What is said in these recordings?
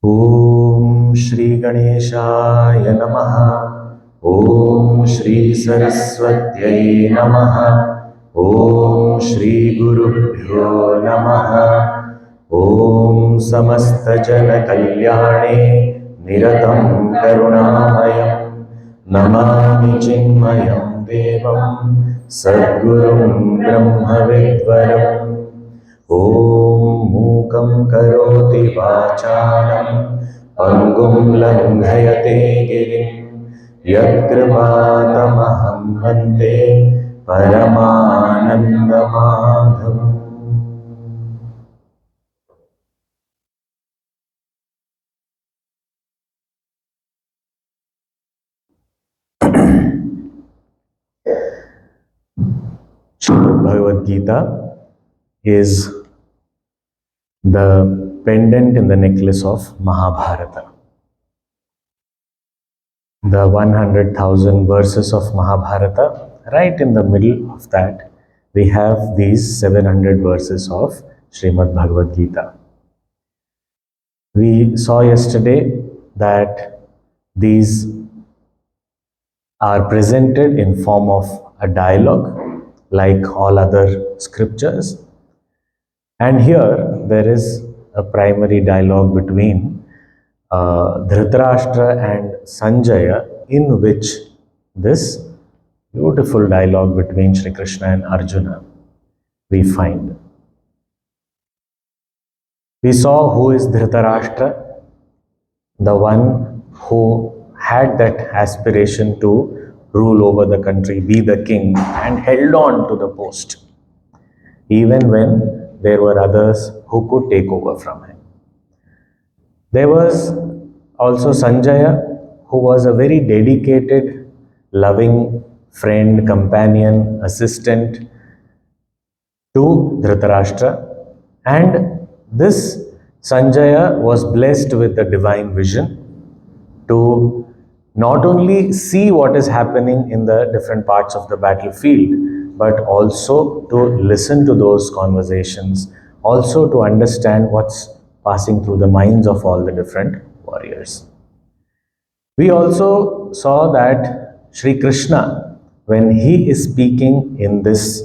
Om Shri Ganeshaya Namaha. Om Shri Saraswatyai Namaha. Om Shri Gurubhyo Namaha. Om Samasta Jana Kalyane Niratam Karunamayam Namami Chinmayam Devam Sadgurum Brahma Vidvaram. Om Mukam Karoti Vachalam Pangum Langhayate Girim Yadkripatamaham Vande Paramananda Madhavam. Srimad Bhagavad Gita is the pendant in the necklace of Mahabharata. The 100,000 verses of Mahabharata, right in the middle of that, we have these 700 verses of Srimad Bhagavad Gita. We saw yesterday that these are presented in form of a dialogue like all other scriptures. And here there is a primary dialogue between Dhritarashtra and Sanjaya, in which this beautiful dialogue between Sri Krishna and Arjuna we find. We saw who is Dhritarashtra, the one who had that aspiration to rule over the country, be the king, and held on to the post, even when there were others who could take over from him. There was also Sanjaya, who was a very dedicated, loving friend, companion, assistant to Dhritarashtra. And this Sanjaya was blessed with the divine vision to not only see what is happening in the different parts of the battlefield, but also to listen to those conversations, also to understand what's passing through the minds of all the different warriors. We also saw that Sri Krishna, when he is speaking in this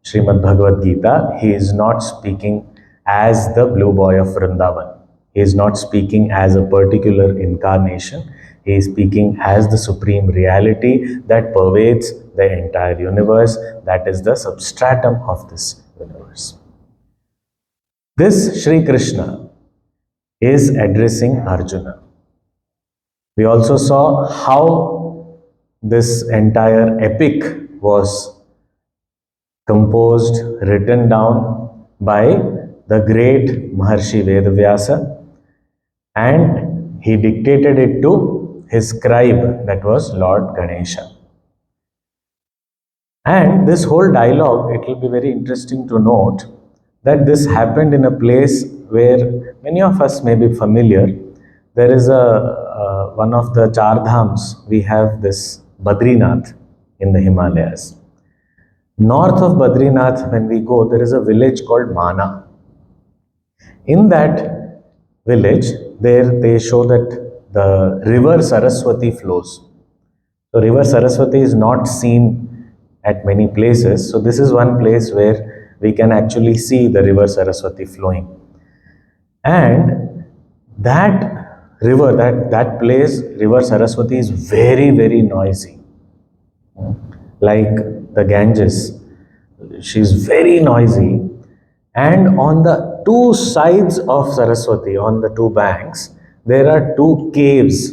Srimad Bhagavad Gita, he is not speaking as the blue boy of Vrindavan. He is not speaking as a particular incarnation. He is speaking as the supreme reality that pervades the entire universe, that is the substratum of this universe. This Sri Krishna is addressing Arjuna. We also saw how this entire epic was composed, written down by the great Maharshi Vedavyasa, and he dictated it to his scribe, that was Lord Ganesha. And this whole dialogue, it will be very interesting to note that this happened in a place where many of us may be familiar. There is one of the Char Dhams, we have this Badrinath in the Himalayas. North of Badrinath, when we go, there is a village called Mana. In that village, there they show that the river Saraswati flows. So river Saraswati is not seen at many places. So this is one place where we can actually see the river Saraswati flowing. And that river, that place, river Saraswati, is very, very noisy. Like the Ganges. she's very noisy. And on the two sides of Saraswati, on the two banks, there are two caves.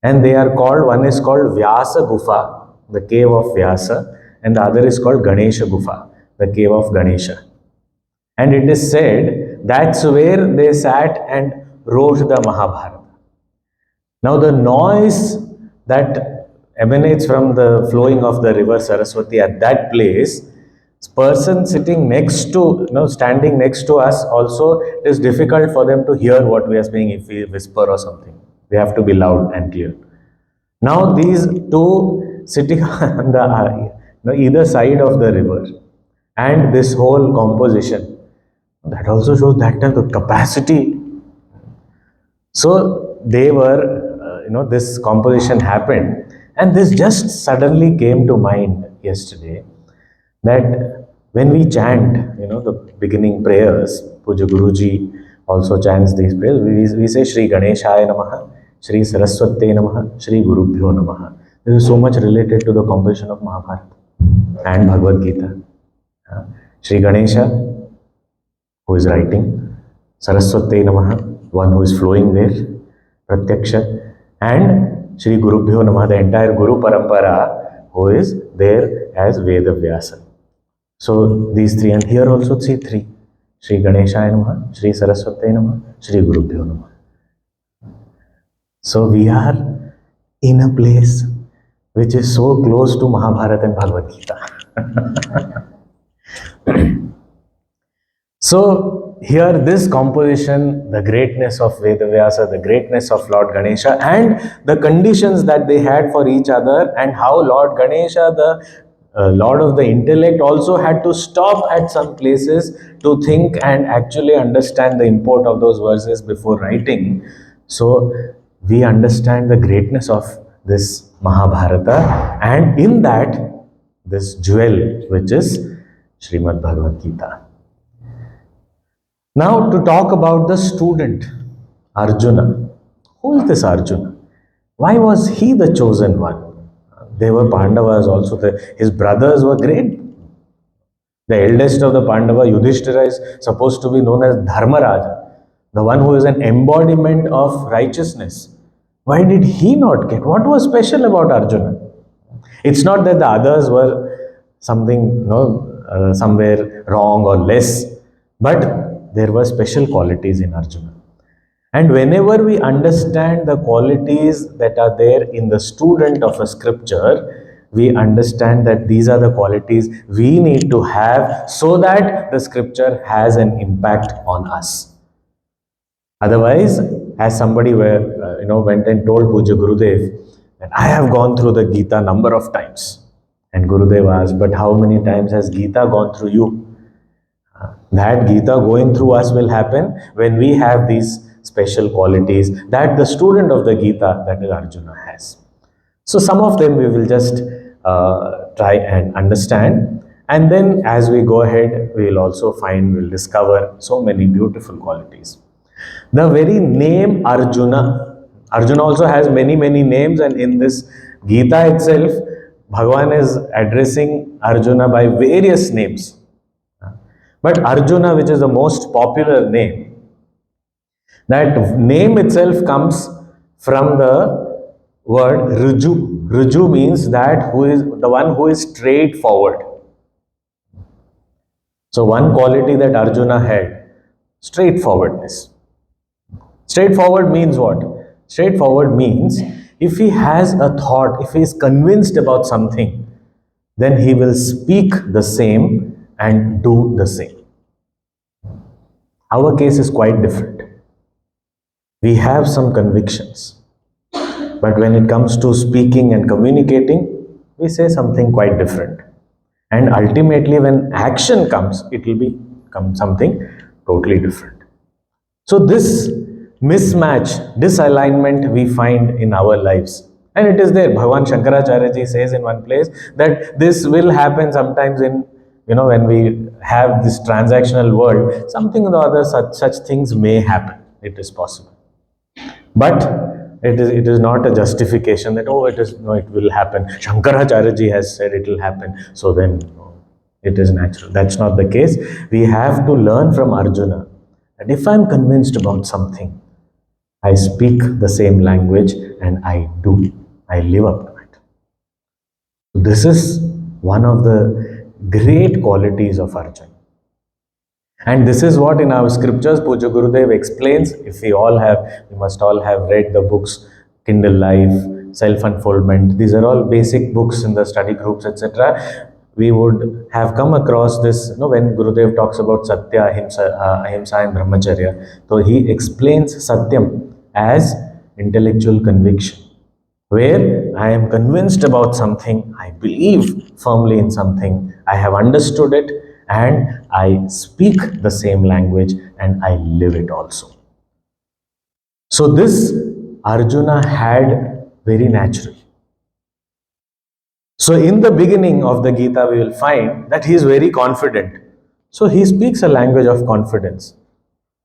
And they are called, one is called Vyasa Gufa, the cave of Vyasa, and the other is called Ganesha Gufa, the cave of Ganesha. And it is said that's where they sat and wrote the Mahabharata. Now, the noise that emanates from the flowing of the river Saraswati at that place, person sitting next to, standing next to us also, it is difficult for them to hear what we are saying if we whisper or something. We have to be loud and clear. Now, these two sitting on the either side of the river, and this whole composition, that also shows that time the capacity. So they were, this composition happened, and this just suddenly came to mind yesterday that when we chant, the beginning prayers, Puja Guruji also chants these prayers. We say Shri Ganeshaya Namaha, Shri Saraswate Namaha, Shri Gurubhyo Namaha. This is so much related to the composition of Mahabharata and Bhagavad Gita. Shri Ganesha, who is writing, Saraswate Namaha, one who is flowing there, Pratyaksha, and Shri Gurubhyo Namaha, the entire Guru Parampara, who is there as Veda Vyasa. So these three, and here also see three. Shri Ganeshaya Namaha, Shri Saraswate Namaha, Shri Gurubhyo Namaha. So we are in a place which is so close to Mahabharata and Bhagavad Gita. So here this composition, the greatness of Vedavyasa, the greatness of Lord Ganesha, and the conditions that they had for each other, and how Lord Ganesha, the Lord of the intellect, also had to stop at some places to think and actually understand the import of those verses before writing. So we understand the greatness of this Mahabharata, and in that, this jewel, which is Srimad Bhagavad Gita. Now, to talk about the student, Arjuna. Who is this Arjuna? Why was he the chosen one? They were Pandavas also. His brothers were great. The eldest of the Pandava, Yudhishthira, is supposed to be known as Dharmaraja, the one who is an embodiment of righteousness. Why did he not get? What was special about Arjuna? It's not that the others were something, somewhere wrong or less, but there were special qualities in Arjuna. And whenever we understand the qualities that are there in the student of a scripture, we understand that these are the qualities we need to have so that the scripture has an impact on us. Otherwise, as somebody went and told Puja Gurudev that I have gone through the Gita number of times. And Gurudev asked, but how many times has Gita gone through you? That Gita going through us will happen when we have these special qualities that the student of the Gita, that is Arjuna, has. So some of them we will just try and understand, and then as we go ahead, we will also we'll discover so many beautiful qualities. The very name Arjuna also has many names, and in this Gita itself, Bhagavan is addressing Arjuna by various names. But Arjuna, which is the most popular name, that name itself comes from the word Riju. Riju means that who is the one who is straightforward. So one quality that Arjuna had, straightforwardness. Straightforward means what? Straightforward means if he has a thought, if he is convinced about something, then he will speak the same and do the same. Our case is quite different. We have some convictions, but when it comes to speaking and communicating, we say something quite different. And ultimately, when action comes, it will become something totally different. So this mismatch, disalignment we find in our lives. And it is there. Bhagavan Shankaracharya ji says in one place that this will happen sometimes in, when we have this transactional world, something or the other, such things may happen. It is possible. But it is not a justification that, it will happen. Shankaracharya ji has said it will happen. So then, it is natural. That's not the case. We have to learn from Arjuna that if I'm convinced about something, I speak the same language and I live up to it. This is one of the great qualities of Arjuna. And this is what in our scriptures Puja Gurudev explains. If we must all have read the books Kindle Life, Self Unfoldment. These are all basic books in the study groups, etc. We would have come across this, when Gurudev talks about Satya, Ahimsa and Brahmacharya. So he explains Satyam as intellectual conviction, where I am convinced about something, I believe firmly in something, I have understood it, and I speak the same language and I live it also. So, this Arjuna had very naturally. So, in the beginning of the Gita, we will find that he is very confident. So, he speaks a language of confidence.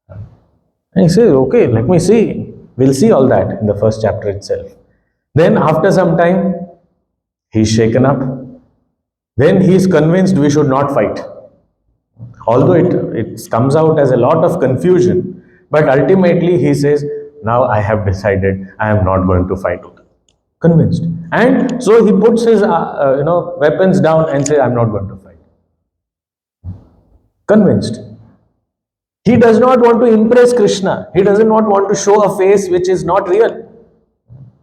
And he says, okay, let me see. We'll see all that in the first chapter itself. Then, after some time, he's shaken up. Then he is convinced we should not fight. Although it comes out as a lot of confusion, but ultimately he says, now I have decided I am not going to fight. Convinced. And so he puts his weapons down and says, I'm not going to fight. Convinced. He does not want to impress Krishna. He doesn't want to show a face which is not real,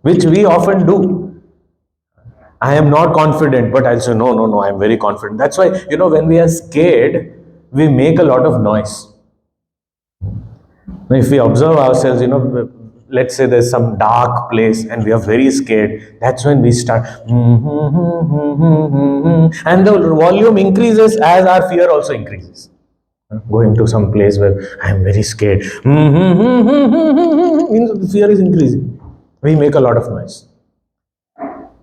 which we often do. I am not confident, but I'll say, no, I am very confident. That's why, when we are scared, we make a lot of noise. If we observe ourselves, let's say there's some dark place and we are very scared, that's when we start, and the volume increases as our fear also increases. Going to some place where I am very scared, the fear is increasing. We make a lot of noise.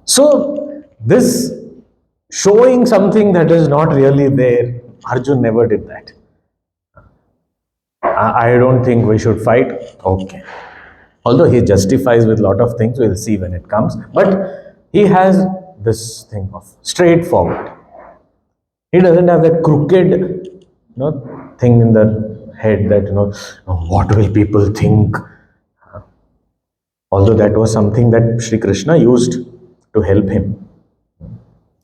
So, this showing something that is not really there, Arjun never did that. I don't think we should fight. Okay. Although he justifies with a lot of things, we'll see when it comes. But he has this thing of straightforward. He doesn't have that crooked thing in the head that, what will people think? Although that was something that Sri Krishna used to help him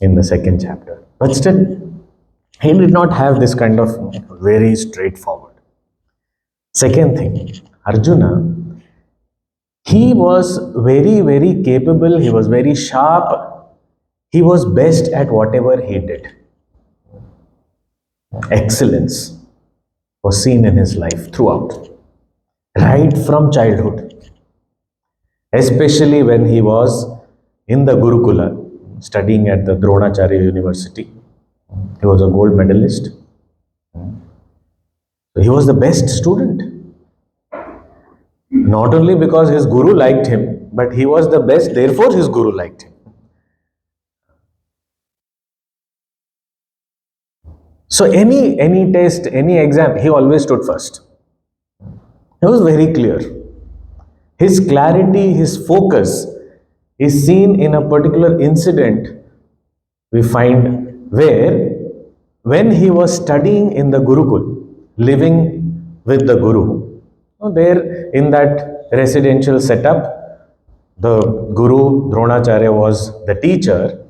in the second chapter. But still, he did not have this kind of very straightforward. Second thing, Arjuna, he was very, very capable, he was very sharp, he was best at whatever he did. Excellence was seen in his life throughout, right from childhood. Especially when he was in the Gurukula, studying at the Dronacharya University. He was a gold medalist. So he was the best student. Not only because his guru liked him, but he was the best, therefore his guru liked him. So any test, any exam, he always stood first. He was very clear. His clarity, his focus is seen in a particular incident we find where when he was studying in the Gurukul, living with the Guru, there in that residential setup, the Guru Dronacharya was the teacher,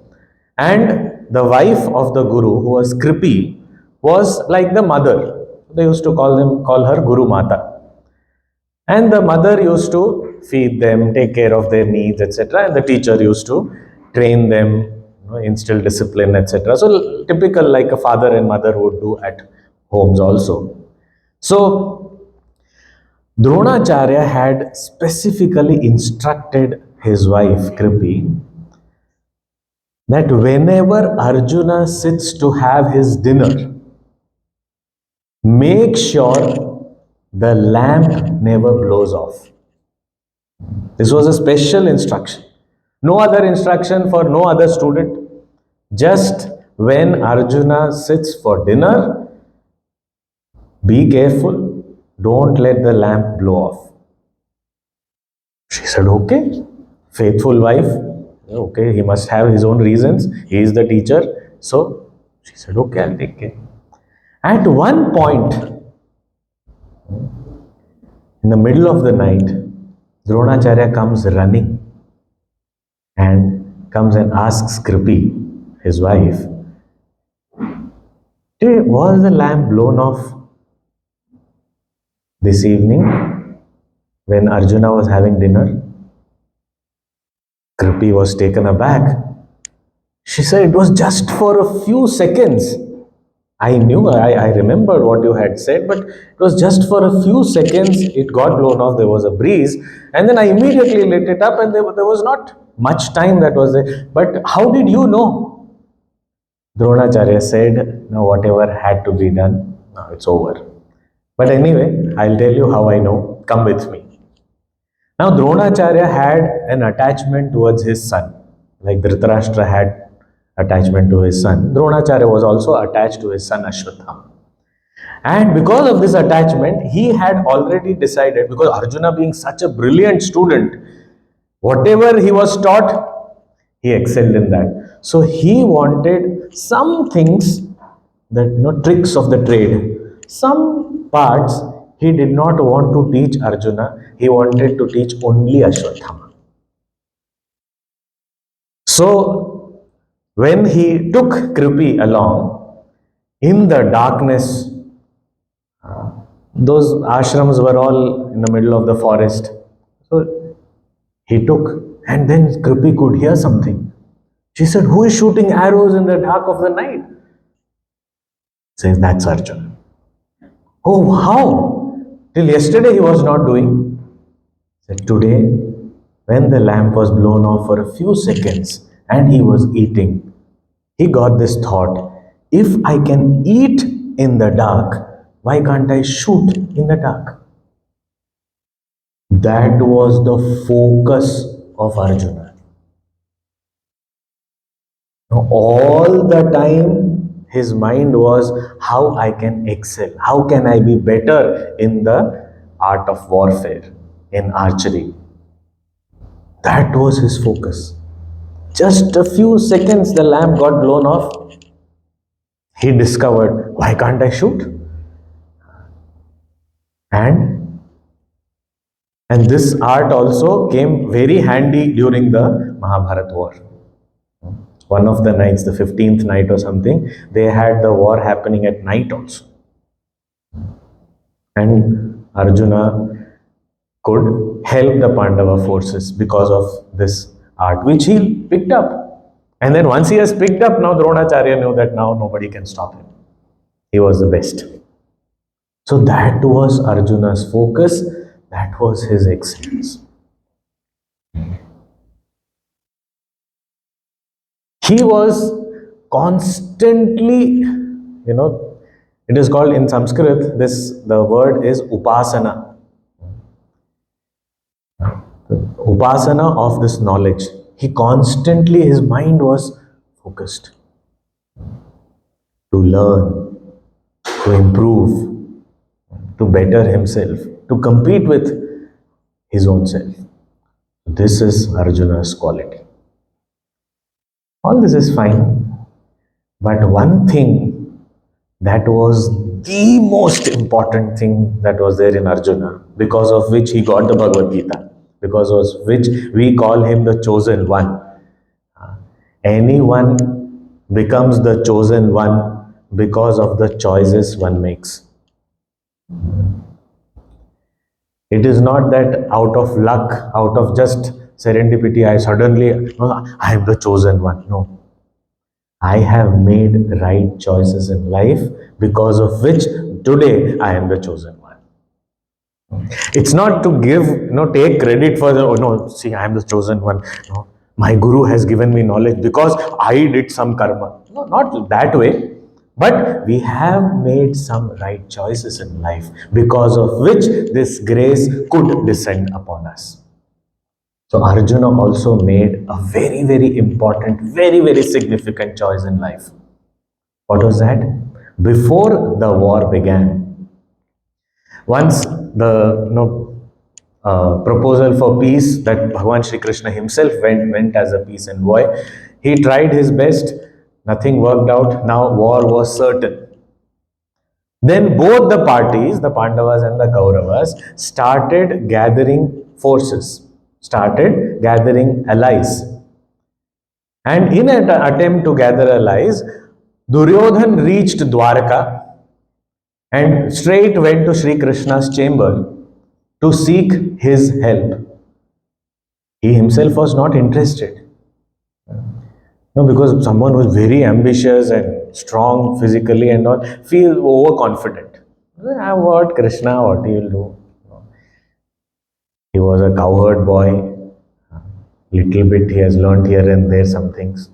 and the wife of the Guru, who was Kripi, was like the mother. They used to call her Guru Mata. And the mother used to feed them, take care of their needs, etc. And the teacher used to train them, instill discipline, etc. So typical like a father and mother would do at homes also. So Dronacharya had specifically instructed his wife Kripi that whenever Arjuna sits to have his dinner, make sure the lamp never blows off. This was a special instruction. No other instruction for no other student. Just when Arjuna sits for dinner, be careful, don't let the lamp blow off. She said, okay. Faithful wife, okay, he must have his own reasons. He is the teacher, so She said, okay, I'll take care. At one point, in the middle of the night, Dronacharya comes running and comes and asks Kripi, his wife, was the lamp blown off this evening when Arjuna was having dinner? Kripi was taken aback. She said, it was just for a few seconds. I remembered what you had said, but it was just for a few seconds. It got blown off. There was a breeze, and then I immediately lit it up, and there was not much time that was there. But how did you know? Dronacharya said, no, whatever had to be done, now it's over. But anyway, I'll tell you how I know. Come with me. Now, Dronacharya had an attachment towards his son, like Dhritarashtra had attachment to his son. Dronacharya was also attached to his son Ashwathama. And because of this attachment, he had already decided, because Arjuna being such a brilliant student, whatever he was taught, he excelled in that. So he wanted some things, that tricks of the trade, some parts he did not want to teach Arjuna, he wanted to teach only Ashwathama. So when he took Kripi along, in the darkness, those ashrams were all in the middle of the forest. So he took, and then Kripi could hear something. She said, who is shooting arrows in the dark of the night? Says, that's Arjuna. Oh, how? Till yesterday he was not doing. Said, today, when the lamp was blown off for a few seconds and he was eating, he got this thought, if I can eat in the dark, why can't I shoot in the dark? That was the focus of Arjuna. All the time, his mind was how I can excel, how can I be better in the art of warfare, in archery. That was his focus. Just a few seconds, the lamp got blown off. He discovered, why can't I shoot? And this art also came very handy during the Mahabharata war. One of the nights, the 15th night or something, they had the war happening at night also. And Arjuna could help the Pandava forces because of this art, which he picked up. And then once he has picked up, now Dronacharya knew that now nobody can stop him. He was the best. So that was Arjuna's focus, that was his excellence. He was constantly, it is called in Sanskrit, the word is upasana. Upasana of this knowledge. He constantly, his mind was focused to learn, to improve, to better himself, to compete with his own self. This is Arjuna's quality. All this is fine, but one thing that was the most important thing that was there in Arjuna, because of which he got the Bhagavad Gita, because of which we call him the chosen one. Anyone becomes the chosen one because of the choices one makes. It is not that out of luck, out of just serendipity, I am the chosen one. No. I have made right choices in life because of which today I am the chosen one. It's not to take credit for I am the chosen one. No, my guru has given me knowledge because I did some karma. No, not that way. But we have made some right choices in life because of which this grace could descend upon us. So Arjuna also made a very, very important, very, very significant choice in life. What was that? Before the war began, once the proposal for peace that Bhagavan Shri Krishna himself went as a peace envoy, he tried his best Nothing worked out. Now war was certain. Then both the parties, the Pandavas and the Kauravas, started gathering forces, started gathering allies. And in an attempt to gather allies, Duryodhan reached Dwarka and straight went to Sri Krishna's chamber to seek his help. He himself was not interested. No, because someone who is very ambitious and strong physically and all feel overconfident. What Krishna, what he will do? He was a cowherd boy. Little bit he has learned here and there some things.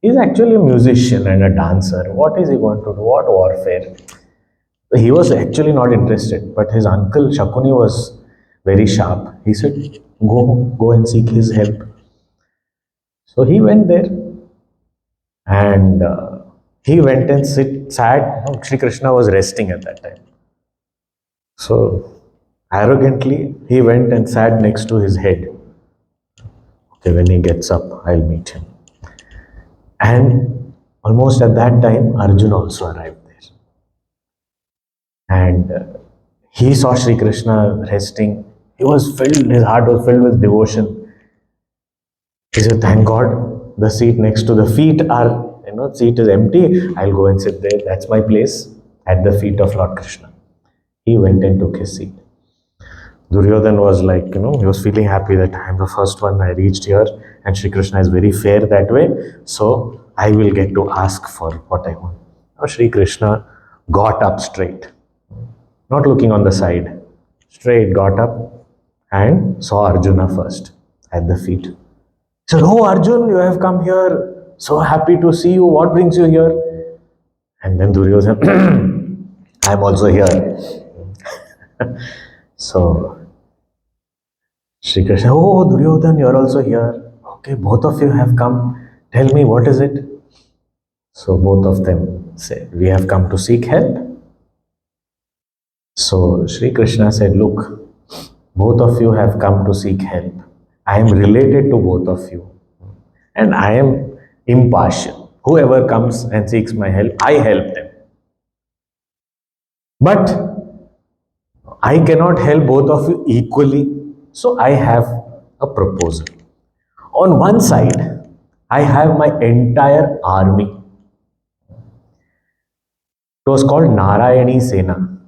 He's actually a musician and a dancer. What is he going to do? What warfare? He was actually not interested, but his uncle Shakuni was very sharp. He said, go and seek his help. So he went there and he went and sat. Sri Krishna was resting at that time. So arrogantly, he went and sat next to his head. Okay, when he gets up, I'll meet him. And almost at that time, Arjuna also arrived there. And he saw Sri Krishna resting. His heart was filled with devotion. He said, thank God, the seat next to the feet seat is empty. I'll go and sit there. That's my place at the feet of Lord Krishna. He went and took his seat. Duryodhan was like, he was feeling happy that I'm the first one, I reached here, and Sri Krishna is very fair that way, so I will get to ask for what I want. Now Sri Krishna got up straight, not looking on the side, straight got up and saw Arjuna first at the feet. He said, oh Arjun, you have come here, so happy to see you, what brings you here? And then Duryodhan, I'm also here. So Sri Krishna, oh Duryodhan, you're also here. Okay, both of you have come. Tell me, what is it? So both of them said, we have come to seek help. So Sri Krishna said, look, both of you have come to seek help. I am related to both of you. And I am impartial. Whoever comes and seeks my help, I help them. But I cannot help both of you equally, so I have a proposal. On one side, I have my entire army. It was called Narayani Sena,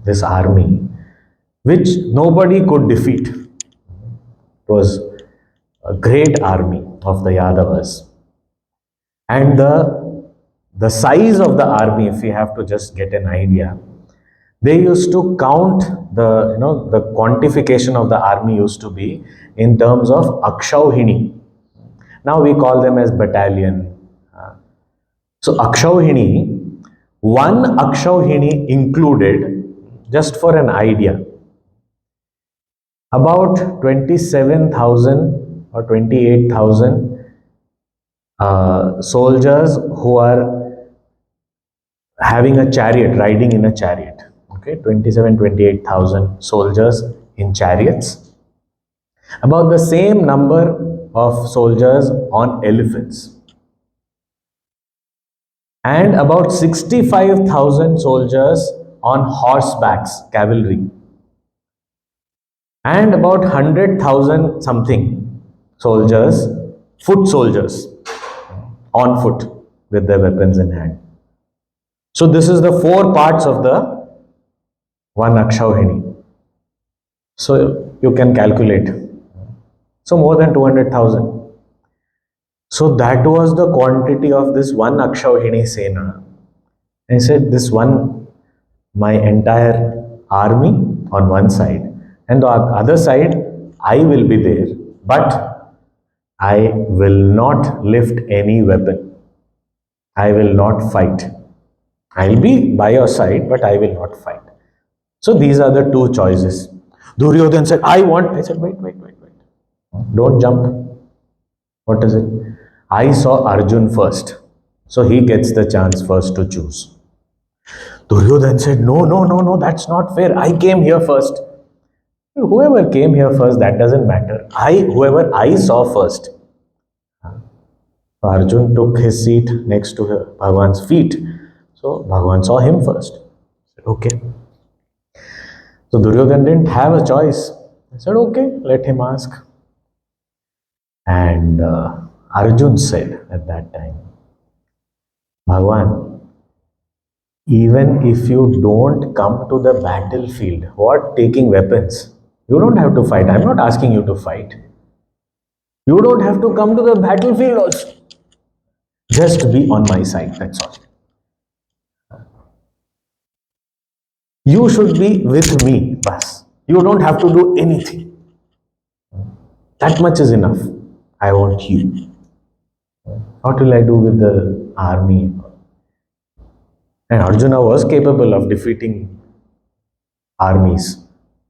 this army, which nobody could defeat. It was a great army of the Yadavas. And the size of the army, if we have to just get an idea, they used to count the quantification of the army used to be in terms of Akshauhini. Now we call them as battalion. So Akshauhini, one Akshauhini included, just for an idea, about 27,000 or 28,000 soldiers who are having a chariot, riding in a chariot. Okay, 28,000 soldiers in chariots. About the same number of soldiers on elephants. And about 65,000 soldiers on horsebacks, cavalry. And about 100,000 something soldiers, foot soldiers, on foot with their weapons in hand. So this is the four parts of the one Akshauhini. So you can calculate. So more than 200,000. So that was the quantity of this one Akshauhini Sena. I said, this one, my entire army on one side, and the other side, I will be there, but I will not lift any weapon. I will not fight. I'll be by your side, but I will not fight. So these are the two choices. Duryodhan said, I said, wait. Don't jump. What is it? I saw Arjun first. So he gets the chance first to choose. Duryodhan said, no, that's not fair. I came here first. Whoever came here first, that doesn't matter. Whoever I saw first. Arjun took his seat next to Bhagwan's feet. So Bhagwan saw him first. He said, okay. So Duryodhana didn't have a choice. He said, okay, let him ask. And Arjun said at that time, Bhagwan, even if you don't come to the battlefield, what taking weapons? You don't have to fight. I'm not asking you to fight. You don't have to come to the battlefield also. Just be on my side, that's all. You should be with me, bas. You don't have to do anything. That much is enough. I want you. What will I do with the army? And Arjuna was capable of defeating armies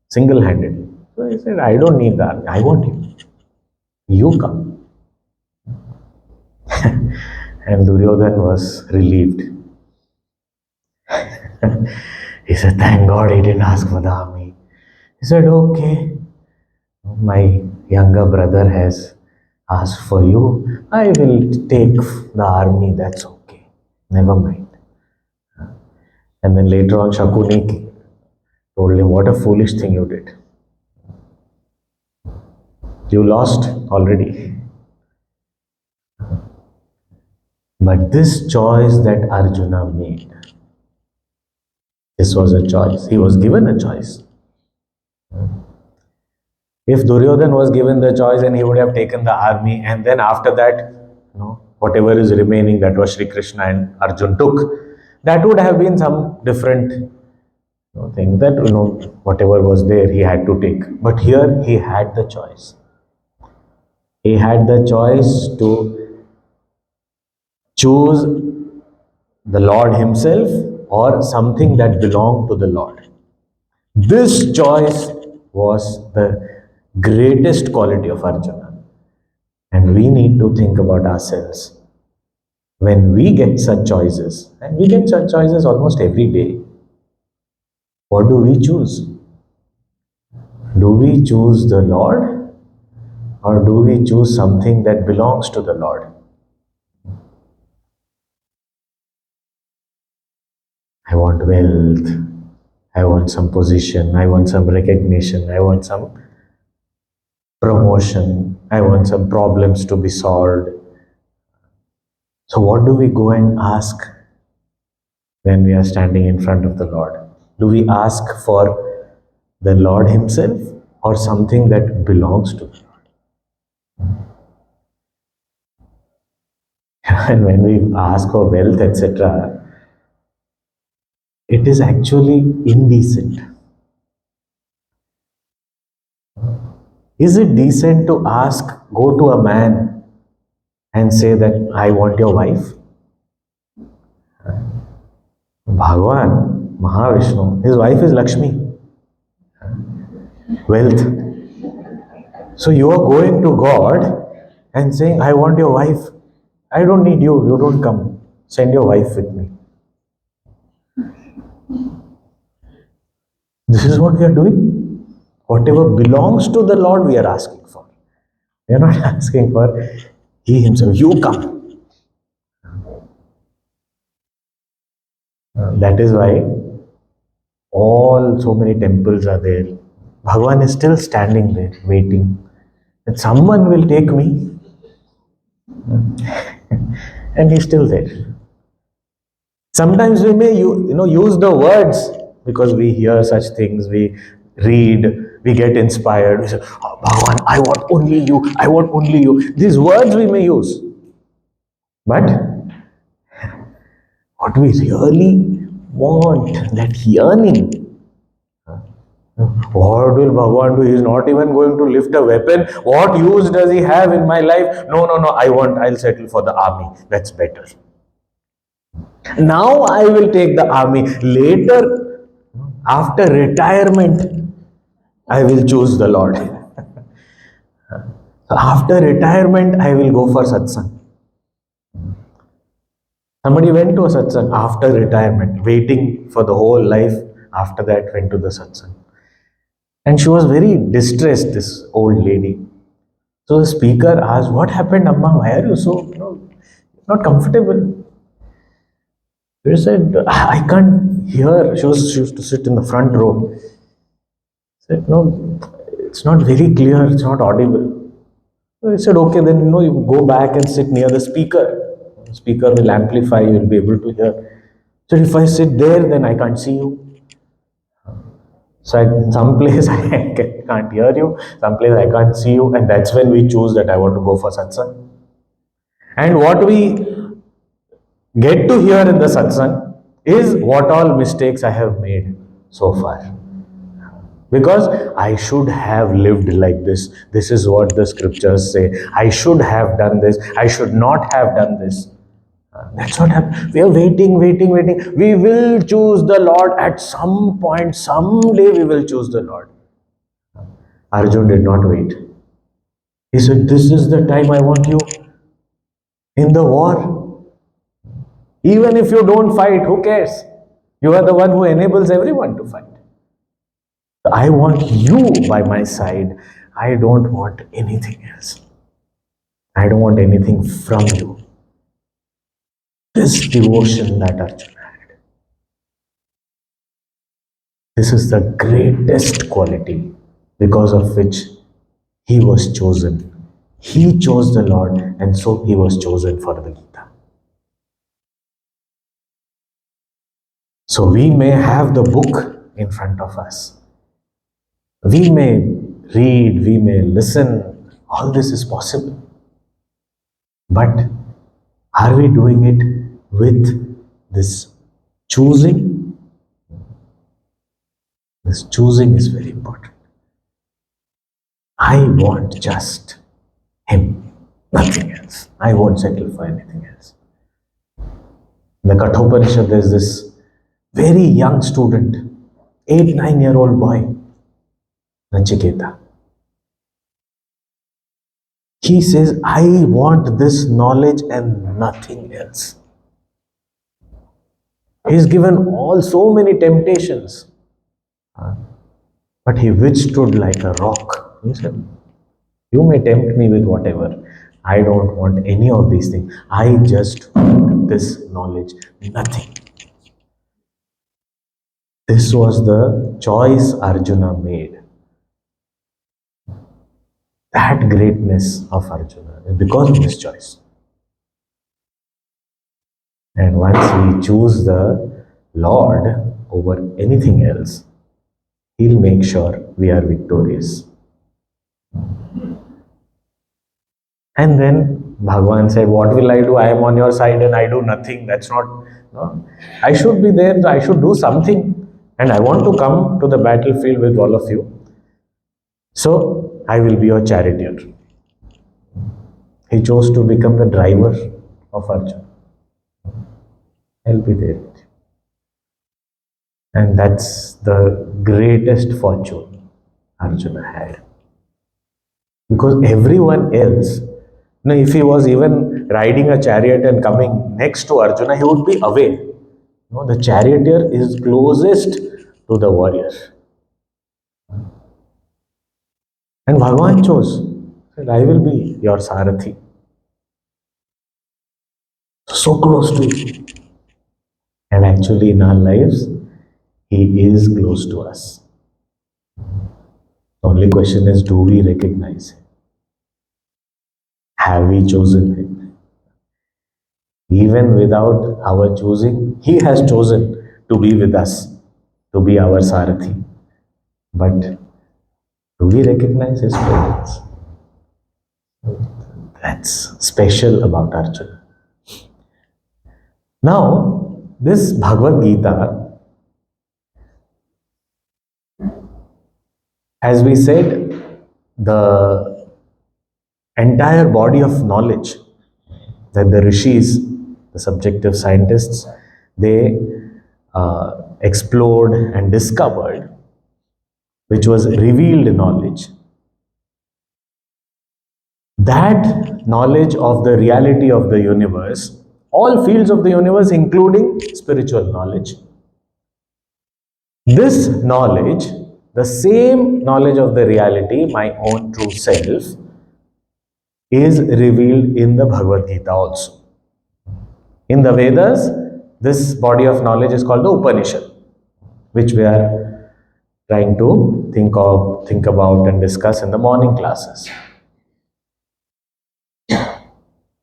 single-handedly. So he said, I don't need the army. I want you. You come. And Duryodhana was relieved. He said, thank God he didn't ask for the army. He said, okay, my younger brother has asked for you. I will take the army, that's okay. Never mind. And then later on, Shakuni told him, what a foolish thing you did. You lost already. But this choice that Arjuna made, this was a choice. He was given a choice. If Duryodhan was given the choice and he would have taken the army, and then after that, whatever is remaining, that was Sri Krishna and Arjun took, that would have been some different thing that, whatever was there, he had to take. But here he had the choice. He had the choice to choose the Lord himself or something that belonged to the Lord. This choice was the greatest quality of Arjuna. And we need to think about ourselves. When we get such choices, and we get such choices almost every day, what do we choose? Do we choose the Lord or do we choose something that belongs to the Lord? I want wealth, I want some position, I want some recognition, I want some promotion, I want some problems to be solved. So what do we go and ask when we are standing in front of the Lord? Do we ask for the Lord himself or something that belongs to the Lord? And when we ask for wealth, etc., it is actually indecent. Is it decent to ask, go to a man and say that I want your wife? Bhagavan, Mahavishnu, his wife is Lakshmi. Wealth. So you are going to God and saying, I want your wife. I don't need you. You don't come. Send your wife with me. This is what we are doing. Whatever belongs to the Lord, we are asking for. We are not asking for He Himself. You come. That is why so many temples are there. Bhagavan is still standing there, waiting that someone will take me. And He's still there. Sometimes we may use the words because we hear such things, we read, we get inspired. We say, oh, Bhagavan, I want only you, I want only you. These words we may use. But what we really want, that yearning, what will Bhagavan do? He is not even going to lift a weapon. What use does he have in my life? No, I'll settle for the army. That's better. Now I will take the army. Later, after retirement, I will choose the Lord. After retirement, I will go for satsang. Somebody went to a satsang after retirement, waiting for the whole life. After that, went to the satsang. And she was very distressed, this old lady. So the speaker asked, what happened, Amma? Why are you so, not comfortable. She said, I can't hear. She used to sit in the front row. I said, no, it's not very clear, it's not audible. So I said, okay, then you go back and sit near the speaker. The speaker will amplify, you will be able to hear. So if I sit there, then I can't see you. So at some place I can't hear you, some place I can't see you, and that's when we choose that I want to go for satsang. And what we get to hear in the satsang is what all mistakes I have made so far. Because I should have lived like this. This is what the scriptures say. I should have done this. I should not have done this. That's what happened. We are waiting, waiting, waiting. We will choose the Lord at some point. Someday we will choose the Lord. Arjuna did not wait. He said, this is the time I want you in the war. Even if you don't fight, who cares? You are the one who enables everyone to fight. I want you by my side. I don't want anything else. I don't want anything from you. This devotion that Arjuna had. This is the greatest quality because of which he was chosen. He chose the Lord, and so he was chosen for the Gita. So we may have the book in front of us. We may read, we may listen. All this is possible. But are we doing it with this choosing? This choosing is very important. I want just him, nothing else. I won't settle for anything else. In the Kathopanishad, there is this very young student, 8-9-year-old boy, Nachiketa. He says, I want this knowledge and nothing else. He is given so many temptations, but he withstood like a rock. He said, you may tempt me with whatever. I don't want any of these things. I just want this knowledge, nothing. This was the choice Arjuna made. That greatness of Arjuna is because of this choice. And once we choose the Lord over anything else, He'll make sure we are victorious. And then Bhagavan said, what will I do? I am on your side and I do nothing. That's not, no. I should be there, I should do something. And I want to come to the battlefield with all of you. So, I will be your charioteer. He chose to become the driver of Arjuna. I'll be there with you. And that's the greatest fortune Arjuna had. Because everyone else, if he was even riding a chariot and coming next to Arjuna, he would be away. The charioteer is closest to the warrior. And Bhagavan chose, said, I will be your Sarathi. So close to you. And actually in our lives, he is close to us. The only question is, do we recognize him? Have we chosen him? Even without our choosing, he has chosen to be with us, to be our Sarathi. But do we recognize his presence? That's special about Arjuna. Now, this Bhagavad Gita, as we said, the entire body of knowledge that the rishis, the subjective scientists, they explored and discovered, which was revealed knowledge, that knowledge of the reality of the universe, all fields of the universe, including spiritual knowledge, this knowledge, the same knowledge of the reality, my own true self, is revealed in the Bhagavad Gita also. In the Vedas, this body of knowledge is called the Upanishad, which we are trying to think about and discuss in the morning classes.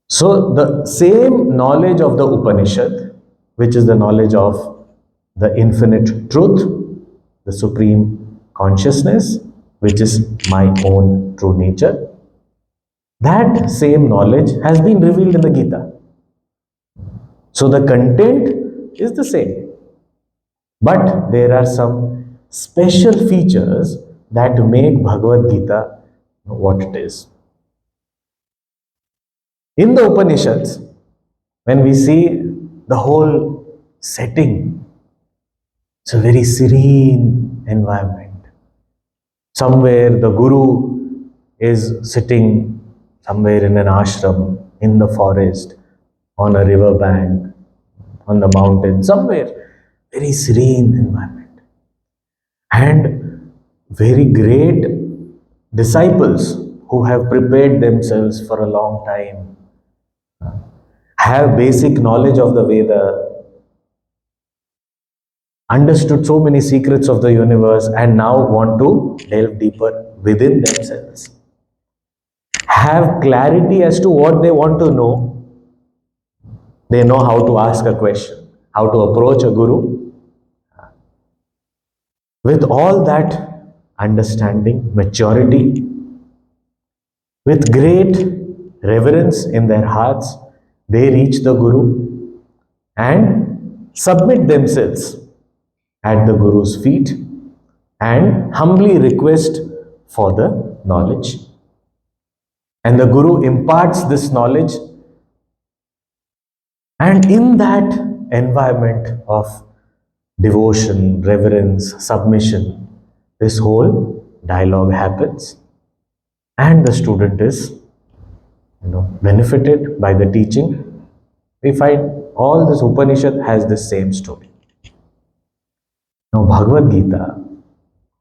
So the same knowledge of the Upanishad, which is the knowledge of the infinite truth, the supreme consciousness, which is my own true nature, that same knowledge has been revealed in the Gita. So the content is the same, but there are some special features that make Bhagavad Gita what it is. In the Upanishads, when we see the whole setting, it's a very serene environment. Somewhere the Guru is sitting somewhere in an ashram, in the forest, on a river bank, on the mountain, somewhere. Very serene environment. And very great disciples who have prepared themselves for a long time, have basic knowledge of the Veda, understood so many secrets of the universe, and now want to delve deeper within themselves. Have clarity as to what they want to know. They know how to ask a question, how to approach a guru. With all that understanding, maturity, with great reverence in their hearts, they reach the guru and submit themselves at the guru's feet and humbly request for the knowledge. And the guru imparts this knowledge, and in that environment of devotion, reverence, submission, this whole dialogue happens, and the student is benefited by the teaching. We find all this Upanishad has the same story. Now Bhagavad Gita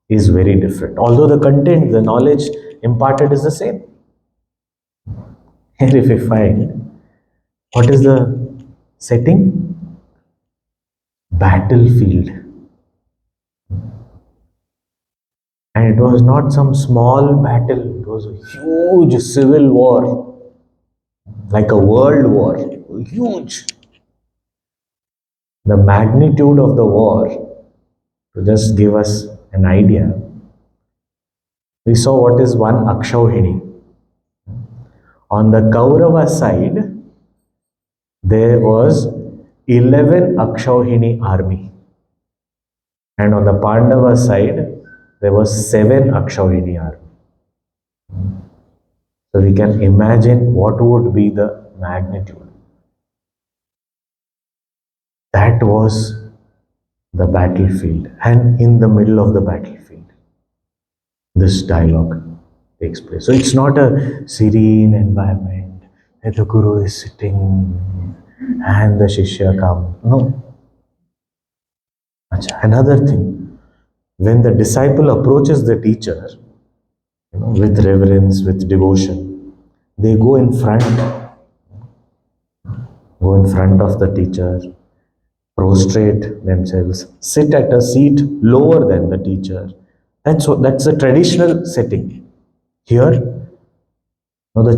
is very different, although the content, the knowledge imparted is the same. Here if we find, what is the setting? Battlefield. And it was not some small battle, it was a huge civil war, like a world war, huge. The magnitude of the war, to just give us an idea, we saw what is one Akshauhini. On the Kaurava side, there was 11 Akshauhini army. And on the Pandava side, there was 7 Akshauhini army. So we can imagine what would be the magnitude. That was the battlefield. And in the middle of the battlefield, this dialogue takes place. So it's not a serene environment that the guru is sitting and the shishya comes. No. Another thing, when the disciple approaches the teacher, with reverence, with devotion, they go in front of the teacher, prostrate themselves, sit at a seat lower than the teacher. That's a traditional setting. Here, the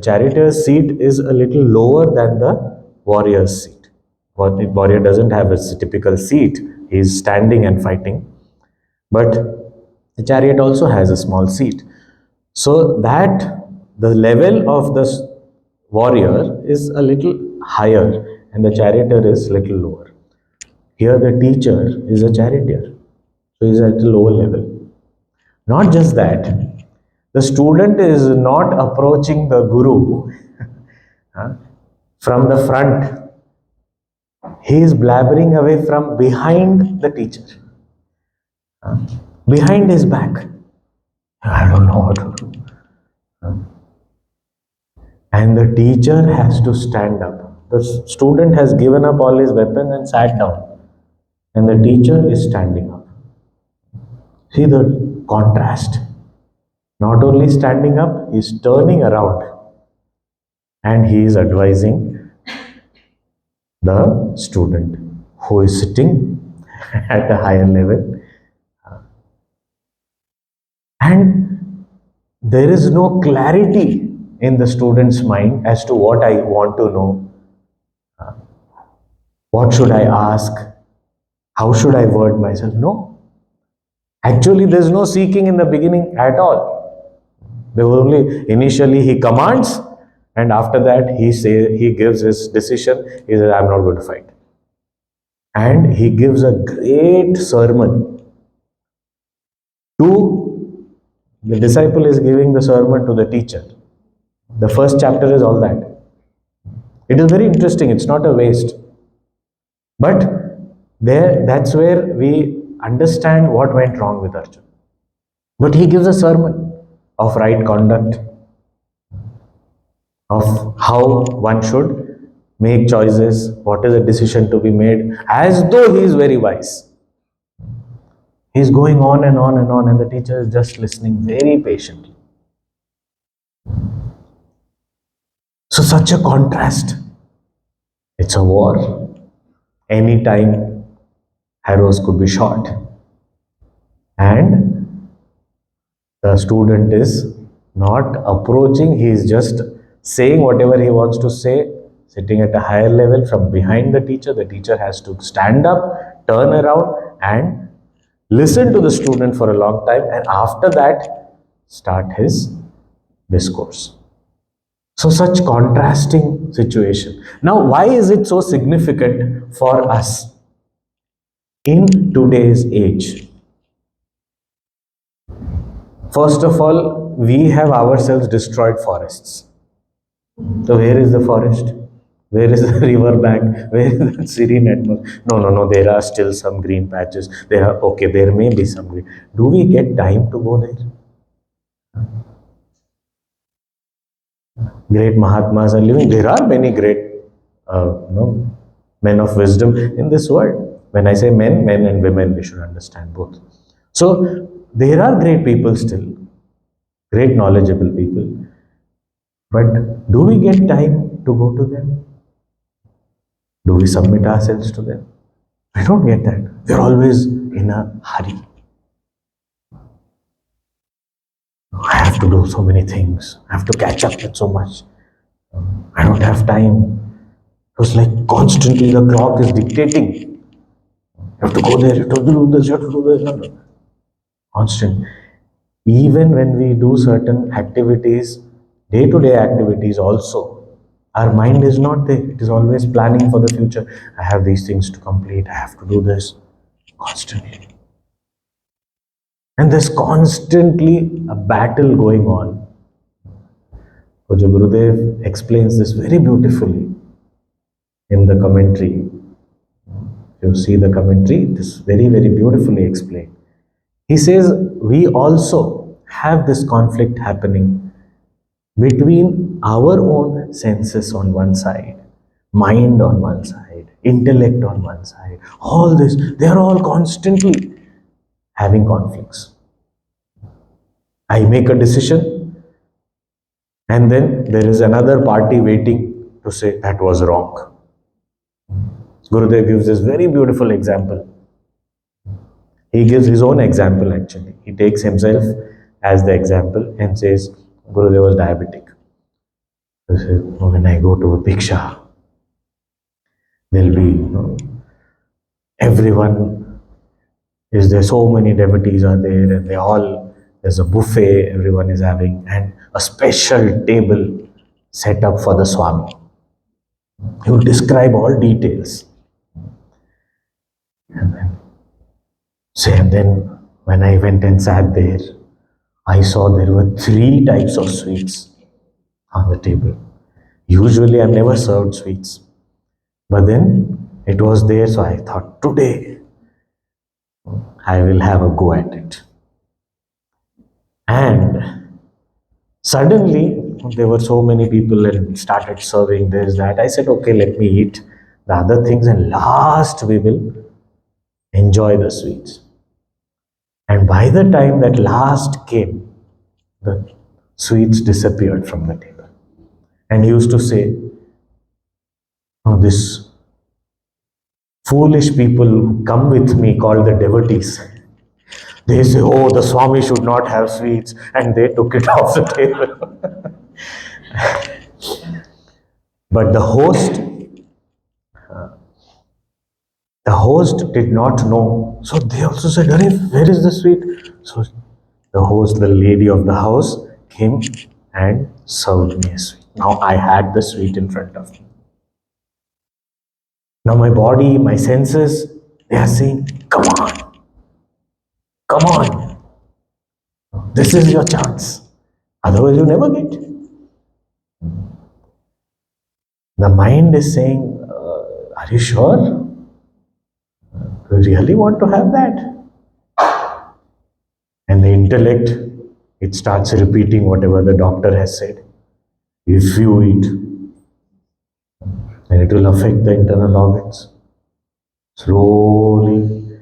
charioteer's seat is a little lower than the warrior's seat. The warrior doesn't have a typical seat. He is standing and fighting. But the chariot also has a small seat. So that the level of the warrior is a little higher and the charioteer is little lower. Here the teacher is a charioteer. So he is at a lower level. Not just that, the student is not approaching the guru from the front. He is blabbering away from behind the teacher, behind his back. I don't know what to do. And the teacher has to stand up. The student has given up all his weapons and sat down. And the teacher is standing up. See the contrast. Not only standing up, he is turning around. And he is advising the student who is sitting at a higher level, and there is no clarity in the student's mind as to what I want to know, what should I ask, how should I word myself. No, actually there's no seeking in the beginning at all. There was only initially he commands, and after that he gives his decision. He says, I'm not going to fight. And he gives a great sermon to the disciple, is giving the sermon to the teacher. The first chapter is all that. It is very interesting, it's not a waste. But there, that's where we understand what went wrong with Arjuna. But he gives a sermon of right conduct, of how one should make choices, what is a decision to be made, as though he is very wise. He's going on and on and on, and the teacher is just listening very patiently. So, such a contrast. It's a war. Anytime arrows could be shot, and the student is not approaching, he is just saying whatever he wants to say, sitting at a higher level from behind the teacher. The teacher has to stand up, turn around, and listen to the student for a long time, and after that, start his discourse. So, such contrasting situation. Now, why is it so significant for us in today's age? First of all, we have ourselves destroyed forests. So where is the forest? Where is the river bank? Where is the serene atmosphere? No, no, no. There are still some green patches. There are, okay. There may be some green. Do we get time to go there? Great Mahatmas are living. There are many great, men of wisdom in this world. When I say men, men and women, we should understand both. So there are great people still, great knowledgeable people. But do we get time to go to them? Do we submit ourselves to them? I don't get that. We're always in a hurry. I have to do so many things. I have to catch up with so much. I don't have time. It was like constantly the clock is dictating. You have to go there, you have to do this, you have to do this. No, no. Constant. Even when we do certain activities, day-to-day activities also, our mind is not there. It is always planning for the future. I have these things to complete. I have to do this constantly. And there's constantly a battle going on. Puja Gurudev explains this very beautifully in the commentary. If you see the commentary, it is very, very beautifully explained. He says, we also have this conflict happening between our own senses on one side, mind on one side, intellect on one side. All this, they are all constantly having conflicts. I make a decision, and then there is another party waiting to say that was wrong. Gurudev gives this very beautiful example. He gives his own example actually. He takes himself as the example and says, Gurudev was diabetic. He says, when I go to a Bhiksha, there'll be, everyone is there, so many devotees are there, and they all, there's a buffet, everyone is having, and a special table set up for the Swami. He will describe all details. And then say, and then when I went and sat there, I saw there were 3 types of sweets on the table. Usually I've never served sweets. But then it was there, so I thought, today I will have a go at it. And suddenly there were so many people and started serving this, that. I said, okay, let me eat the other things, and last we will enjoy the sweets. And by the time that last came, the sweets disappeared from the table. And he used to say, oh, this foolish people who come with me called the devotees. They say, oh, the Swami should not have sweets, and they took it off the table. But the host did not know. So they also said, Arif, where is the sweet? So the host, the lady of the house, came and served me a sweet. Now I had the sweet in front of me. Now my body, my senses, they are saying, come on, come on. This is your chance. Otherwise you never get. The mind is saying, are you sure? Do you really want to have that? And the intellect, it starts repeating whatever the doctor has said. If you eat, then it will affect the internal organs. Slowly,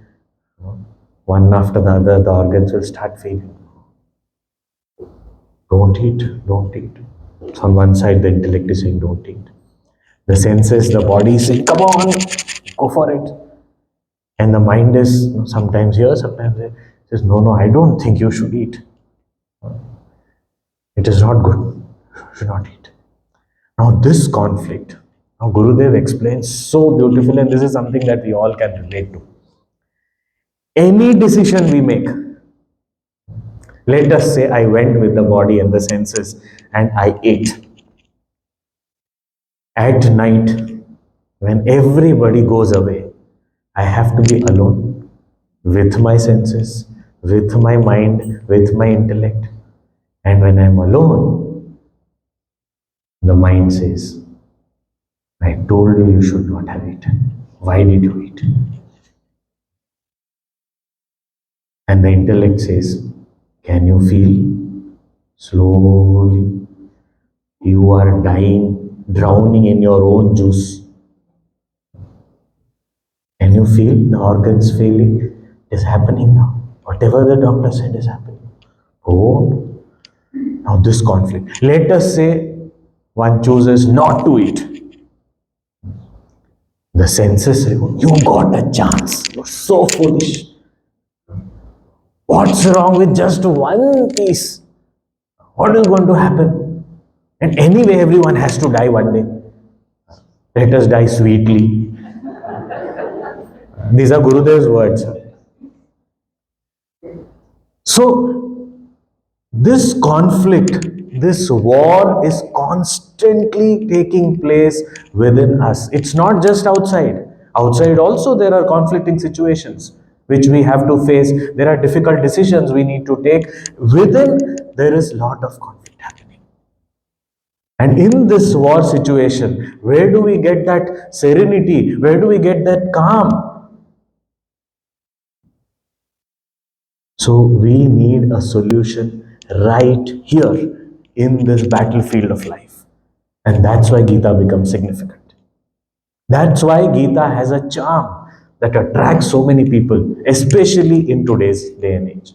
one after the other, the organs will start failing. Don't eat, don't eat. So on one side, the intellect is saying, don't eat. The senses, the body is saying, come on, go for it. And the mind is sometimes here, sometimes there. Says, no, no, I don't think you should eat. It is not good. You should not eat. Now this conflict, now Gurudev explains so beautifully, and this is something that we all can relate to. Any decision we make, let us say I went with the body and the senses and I ate. At night, when everybody goes away, I have to be alone with my senses, with my mind, with my intellect. And when I'm alone, the mind says, I told you you should not have eaten. Why did you eat? And the intellect says, can you feel? Slowly, you are dying, drowning in your own juice. Can you feel the organs failing? It is happening now. Whatever the doctor said is happening. Oh, now this conflict. Let us say one chooses not to eat. The senses say, you got a chance. You're so foolish. What's wrong with just one piece? What is going to happen? And anyway, everyone has to die one day. Let us die sweetly. These are Gurudev's words. So, this conflict, this war is constantly taking place within us. It's not just outside. Outside also there are conflicting situations which we have to face. There are difficult decisions we need to take. Within there is a lot of conflict happening. And in this war situation, where do we get that serenity? Where do we get that calm? So we need a solution right here in this battlefield of life. And that's why Gita becomes significant. That's why Gita has a charm that attracts so many people, especially in today's day and age.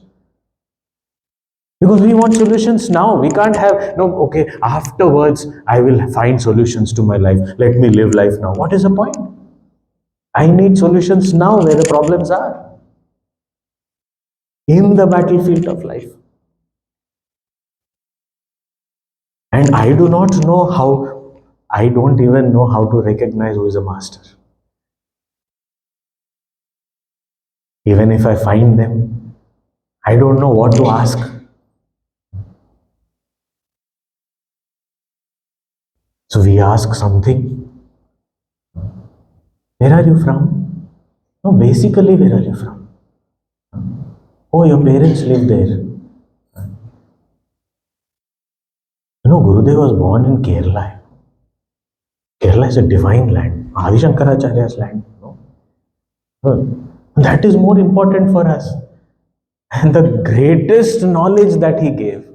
Because we want solutions now. We can't have, no, okay, afterwards I will find solutions to my life. Let me live life now. What is the point? I need solutions now where the problems are. In the battlefield of life. And I do not know how, I don't even know how to recognize who is a master. Even if I find them, I don't know what to ask. So we ask something. Where are you from? No, basically, where are you from? Oh, your parents live there. You know, Gurudev was born in Kerala. Kerala is a divine land. Adi Shankaracharya's land. No? That is more important for us. And the greatest knowledge that he gave.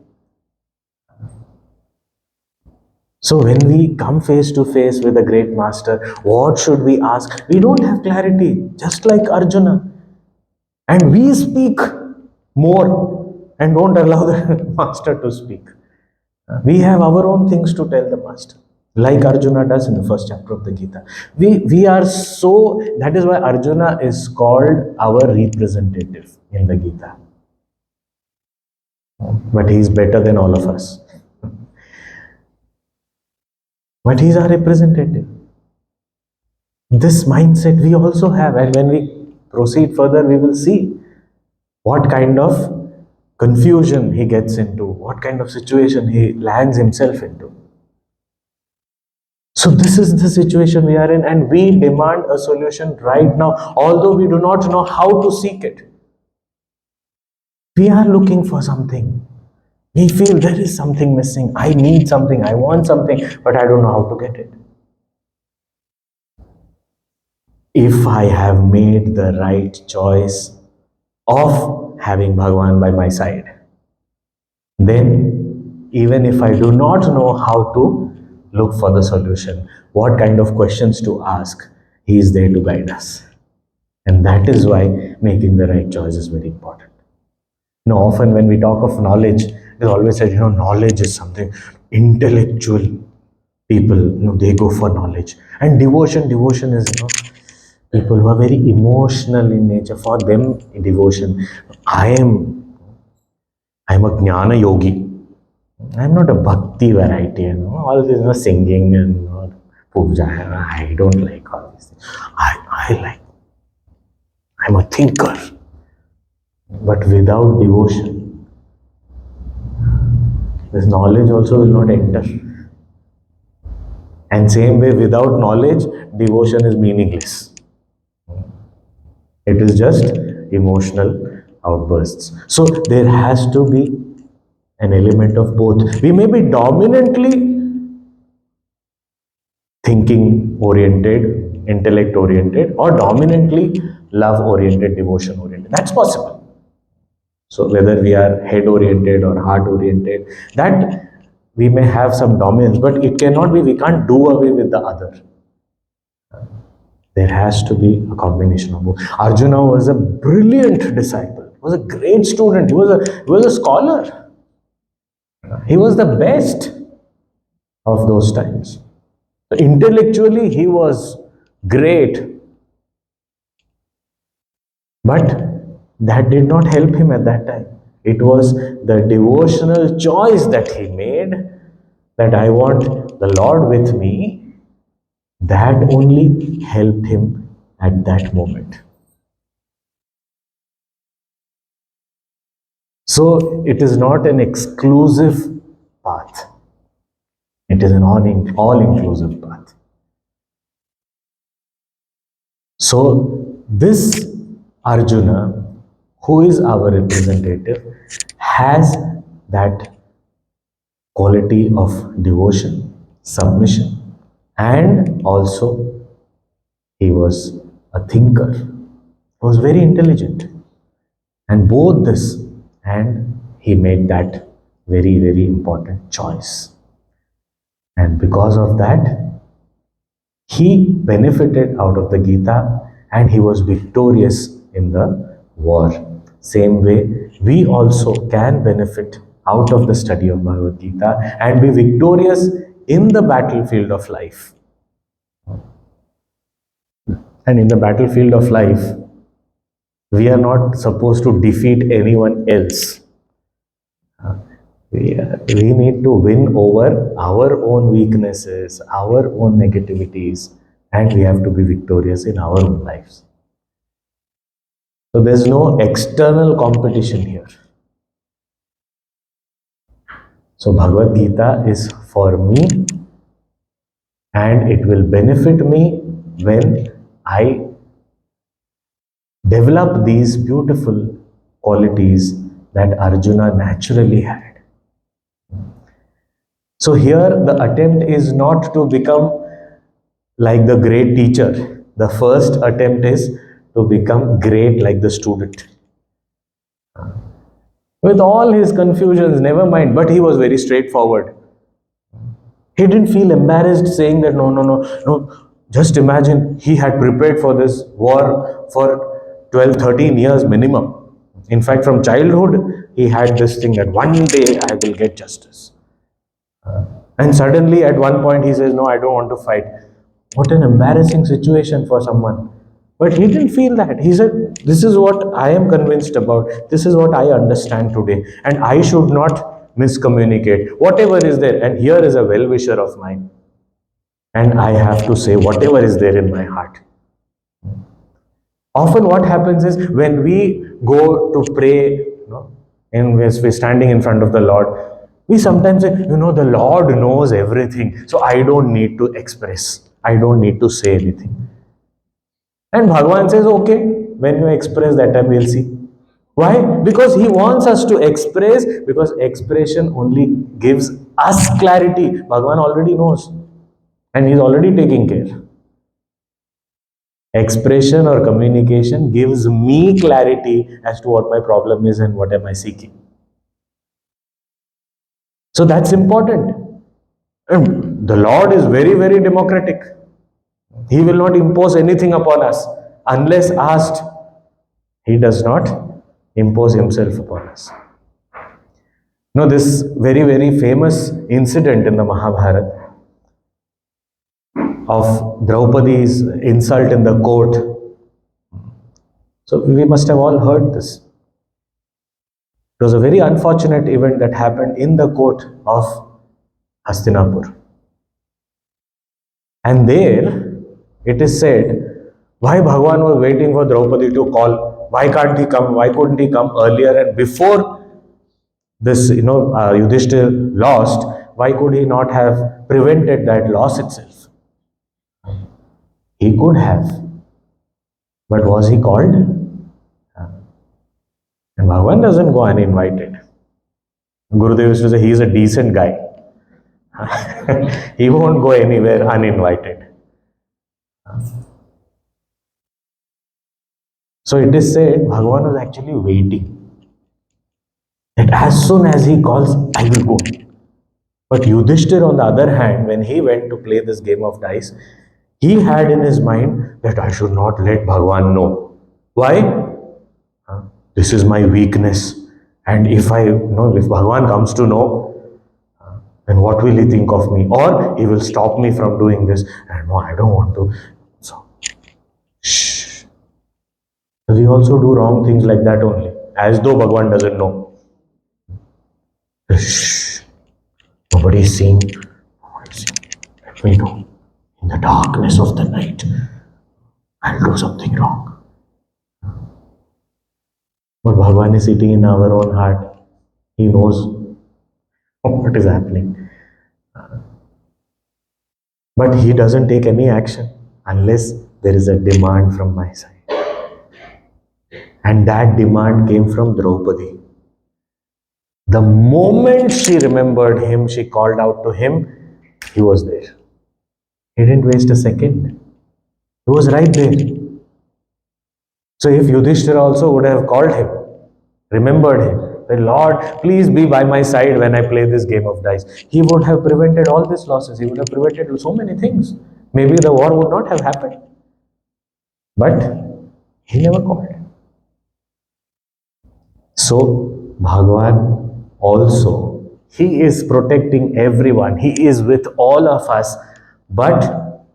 So when we come face to face with a great master, what should we ask? We don't have clarity, just like Arjuna. And we speak more and don't allow the master to speak. We have our own things to tell the master. like Arjuna does in the first chapter of the Gita. We are so, that is why Arjuna is called our representative in the Gita. But he is better than all of us. But he is our representative. This mindset we also have, and when we proceed further, we will see what kind of confusion he gets into, what kind of situation he lands himself into. So this is the situation we are in, and we demand a solution right now, although we do not know how to seek it. We are looking for something. We feel there is something missing. I need something. I want something, but I don't know how to get it. If I have made the right choice of having Bhagavan by my side, then even if I do not know how to look for the solution, what kind of questions to ask, he is there to guide us. And that is why making the right choice is very important. Often when we talk of knowledge, it is always said, knowledge is something intellectual people, they go for knowledge. And devotion is, people who are very emotional in nature. For them, devotion. I'm a jnana yogi. I'm not a bhakti variety, all this, singing and puja. I don't like all these things. I'm a thinker. But without devotion, this knowledge also will not enter. And same way, without knowledge, devotion is meaningless. It is just emotional outbursts. So there has to be an element of both. We may be dominantly thinking oriented, intellect oriented, or dominantly love oriented, devotion oriented. That's possible. So whether we are head oriented or heart oriented, that we may have some dominance, but it cannot be, we can't do away with the other. There has to be a combination of both. Arjuna was a brilliant disciple, was a great student, he was a scholar. He was the best of those times. So intellectually, he was great, but that did not help him at that time. It was the devotional choice that he made, that I want the Lord with me, that only helped him at that moment. So it is not an exclusive path. It is an all-inclusive path. So this Arjuna, who is our representative, has that quality of devotion, submission, and also he was a thinker. He was very intelligent. And both this, and he made that very, very important choice. And because of that, he benefited out of the Gita and he was victorious in the war. Same way, we also can benefit out of the study of Bhagavad Gita and be victorious in the battlefield of life. And in the battlefield of life, we are not supposed to defeat anyone else. We need to win over our own weaknesses, our own negativities, and we have to be victorious in our own lives. So there's no external competition here. So Bhagavad Gita is for me, and it will benefit me when I develop these beautiful qualities that Arjuna naturally had. So here the attempt is not to become like the great teacher. The first attempt is to become great like the student. With all his confusions, never mind, but he was very straightforward. He didn't feel embarrassed saying that no. Just imagine, he had prepared for this war for 12, 13 years minimum. In fact, from childhood, he had this thing that one day I will get justice. And suddenly at one point he says, no, I don't want to fight. What an embarrassing situation for someone. But he didn't feel that. He said, this is what I am convinced about. This is what I understand today. And I should not miscommunicate. Whatever is there. And here is a well-wisher of mine. And I have to say whatever is there in my heart. Often what happens is when we go to pray, and we're standing in front of the Lord, we sometimes say, the Lord knows everything, so I don't need to express. I don't need to say anything. And Bhagavan says, okay, when you express that time we'll see. Why? Because he wants us to express, because expression only gives us clarity. Bhagavan already knows and he's already taking care. Expression or communication gives me clarity as to what my problem is and what am I seeking. So that's important. And the Lord is very, very democratic. He will not impose anything upon us unless asked. He does not impose himself upon us. Now, this very, very famous incident in the Mahabharata of Draupadi's insult in the court. So we must have all heard this. It was a very unfortunate event that happened in the court of Hastinapur. And there it is said, why Bhagavan was waiting for Draupadi to call, why can't he come, why couldn't he come earlier, and before this, Yudhishthir lost, why could he not have prevented that loss itself? He could have, but was he called? And Bhagavan doesn't go uninvited. Gurudev used to say, he is a decent guy. He won't go anywhere uninvited. So it is said, Bhagavan was actually waiting. That as soon as he calls, I will go. But Yudhishthir, on the other hand, when he went to play this game of dice, he had in his mind that I should not let Bhagavan know. Why? This is my weakness. And if Bhagavan comes to know, then what will he think of me? Or he will stop me from doing this. And no, I don't want to. So, shh. We also do wrong things like that only, as though Bhagavan doesn't know. Shh. Nobody is seeing. Let me do. In the darkness of the night, I'll do something wrong. But Bhagavan is sitting in our own heart. He knows what is happening. But he doesn't take any action unless there is a demand from my side. And that demand came from Draupadi. The moment she remembered him, she called out to him, he was there. He didn't waste a second. He was right there. So if Yudhishthira also would have called him, remembered him, said, Lord, please be by my side when I play this game of dice, he would have prevented all these losses. He would have prevented so many things. Maybe the war would not have happened. But he never called. So Bhagavan also, he is protecting everyone. He is with all of us. But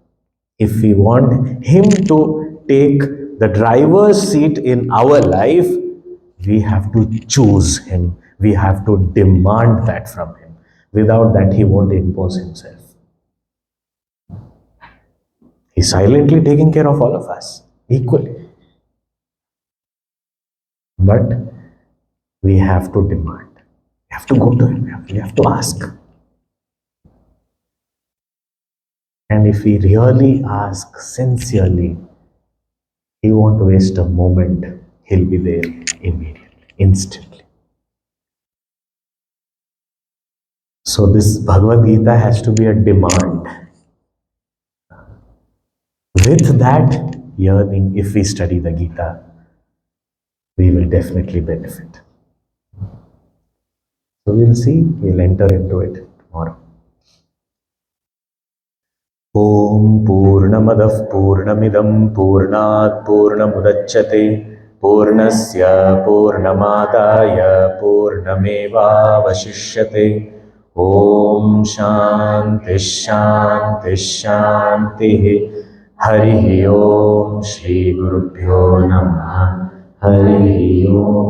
if we want him to take the driver's seat in our life, we have to choose him. We have to demand that from him. Without that, he won't impose himself. He's silently taking care of all of us equally. But we have to demand. We have to go to him. We have to ask. And if we really ask sincerely, he won't waste a moment. He'll be there immediately, instantly. So this Bhagavad Gita has to be a demand. With that yearning, if we study the Gita, we will definitely benefit. So we'll see, we'll enter into it tomorrow. Om Purnamadah Purnamidam Purnat Purnamudachyate Purnasya Purnamadaya Purnameva Vashishyate Om Shanti Shanti Shanti. Hari Om Shri Guru Pyo Namaha. Hari Om.